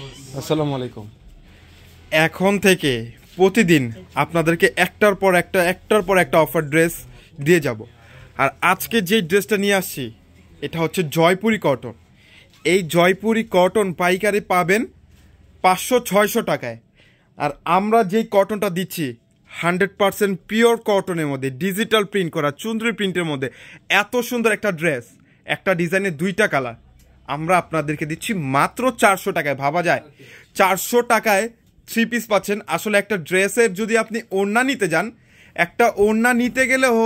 আসসালামু আলাইকুম। এখন থেকে প্রতিদিন আপনাদেরকে একটার পর একটা অফার ড্রেস দিয়ে যাব। আর আজকে যে ড্রেসটা নিয়ে আসছি এটা হচ্ছে জয়পুরি কটন। এই জয়পুরি কটন পাইকারি পাবেন 500-600 টাকায়। আর আমরা যেই কটনটা দিচ্ছি 100% পিওর কটনের মধ্যে ডিজিটাল প্রিন্ট করা চুনরি প্রিন্টের মধ্যে এত সুন্দর একটা ড্রেস, একটা ডিজাইনের দুইটা কালার আমরা আপনাদেরকে দিচ্ছি মাত্র 400 টাকায়। ভাবা যায় 400 টাকায় 3 পিস পাচ্ছেন। আসলে একটা ড্রেসের যদি আপনি ওড়না নিতে যান, একটা ওড়না নিতে গেলেও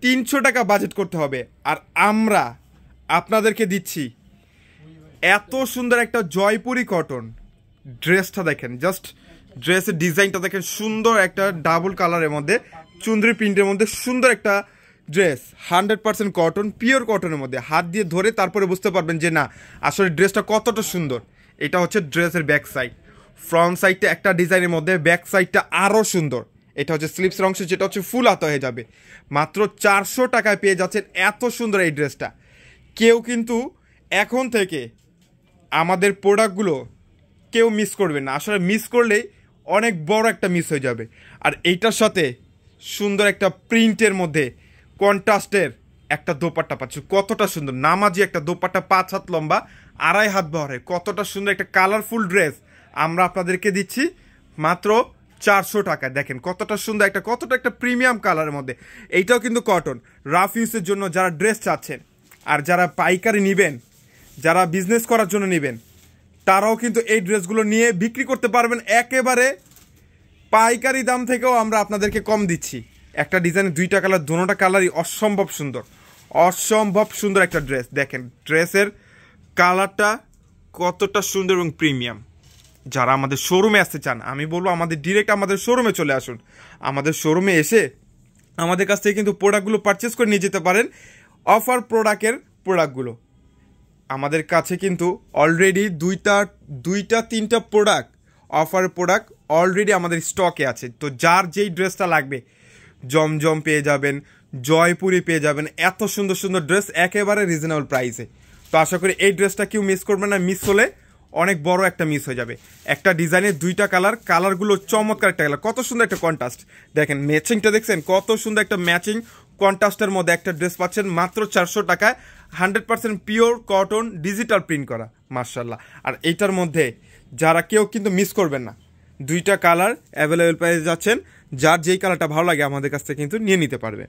300 টাকা বাজেট করতে হবে। আর আমরা আপনাদেরকে দিচ্ছি এত সুন্দর একটা জয়পুরি কটন। ড্রেসটা দেখেন, জাস্ট ড্রেসের ডিজাইনটা দেখেন, সুন্দর একটা ডাবল কালারের মধ্যে চুনরি প্রিন্টের মধ্যে সুন্দর একটা ড্রেস, 100% কটন, পিওর কটনের মধ্যে। হাত দিয়ে ধরে তারপরে বুঝতে পারবেন যে না আসলে ড্রেসটা কতটা সুন্দর। এটা হচ্ছে ড্রেসের ব্যাক সাইড। ফ্রন্ট সাইডটা একটা ডিজাইনের মধ্যে, ব্যাক সাইডটা আরও সুন্দর। এটা হচ্ছে স্লিপসের অংশ, যেটা হচ্ছে ফুল হাতা হয়ে যাবে। মাত্র 400 টাকায় পেয়ে যাচ্ছেন এত সুন্দর এই ড্রেসটা। কেউ কিন্তু এখন থেকে আমাদের প্রোডাক্টগুলো কেউ মিস করবে না। আসলে মিস করলেই অনেক বড় একটা মিস হয়ে যাবে। আর এইটার সাথে সুন্দর একটা প্রিন্টের মধ্যে কন্ট্রাস্টের একটা দোপাট্টা পাচ্ছ, কতটা সুন্দর নামাজি একটা দোপাট্টা, 5 হাত লম্বা, 2.5 হাত বহরে, কতটা সুন্দর একটা কালারফুল ড্রেস আমরা আপনাদেরকে দিচ্ছি মাত্র 400 টাকায়। দেখেন কতটা সুন্দর একটা, কতটা একটা প্রিমিয়াম কালারের মধ্যে। এইটাও কিন্তু কটন, রাফ ইউজের জন্য যারা ড্রেস চাচ্ছেন আর যারা পাইকারি নেবেন, যারা বিজনেস করার জন্য নেবেন, তারাও কিন্তু এই ড্রেসগুলো নিয়ে বিক্রি করতে পারবেন। একেবারে পাইকারি দাম থেকেও আমরা আপনাদেরকে কম দিচ্ছি। একটা ডিজাইনের দুইটা কালার, দোনোটা কালারই অসম্ভব সুন্দর, অসম্ভব সুন্দর একটা ড্রেস। দেখেন ড্রেসের কালারটা কতটা সুন্দর এবং প্রিমিয়াম। যারা আমাদের শোরুমে আসতে চান, আমি বলবো আমাদের ডিরেক্ট আমাদের শোরুমে চলে আসুন। আমাদের শোরুমে এসে আমাদের কাছ থেকে কিন্তু প্রোডাক্টগুলো পারচেস করে নিয়ে যেতে পারেন। অফার প্রোডাক্টের প্রোডাক্টগুলো আমাদের কাছে কিন্তু অলরেডি দুইটা তিনটা প্রোডাক্ট, অফার প্রোডাক্ট অলরেডি আমাদের স্টকে আছে। তো যার যেই ড্রেসটা লাগবে, জমজম পেয়ে যাবেন, জয়পুরি পেয়ে যাবেন, এত সুন্দর সুন্দর ড্রেস একেবারে রিজনেবল প্রাইসে। তো আশা করি এই ড্রেসটা কেউ মিস করবে না। মিস হলে অনেক বড় একটা মিস হয়ে যাবে। একটা ডিজাইনের দুইটা কালার, কালারগুলো চমৎকার একটা কালার, কত সুন্দর একটা কন্ট্রাস্ট। দেখেন ম্যাচিংটা দেখছেন, কত সুন্দর একটা ম্যাচিং কন্ট্রাস্টের মধ্যে একটা ড্রেস পাচ্ছেন মাত্র 400 টাকায়। 100% পিওর কটন, ডিজিটাল প্রিন্ট করা, মাশাআল্লাহ। আর এইটার মধ্যে যারা কেউ কিন্তু মিস করবেন না, দুইটা কালার অ্যাভেলেবেল পেয়ে যাচ্ছেন। যার যেই কালারটা ভালো লাগে আমাদের কাছ থেকে কিন্তু নিয়ে নিতে পারবে।